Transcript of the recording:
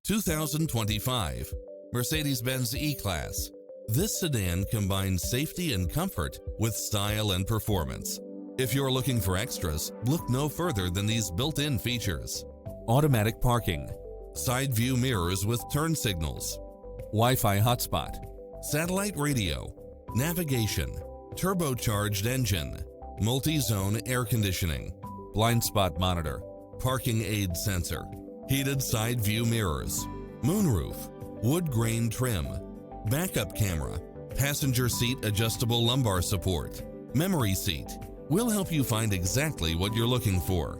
2025 Mercedes-Benz E-Class. This sedan combines safety and comfort with style and performance. If you're looking for extras, look no further than these built-in features: automatic parking, side view mirrors with turn signals, Wi-Fi hotspot, satellite radio, navigation, turbocharged engine, multi-zone air conditioning, blind spot monitor, parking aid sensor, heated side view mirrors, moonroof, wood grain trim, backup camera, passenger seat adjustable lumbar support, memory seat. We'll help you find exactly what you're looking for.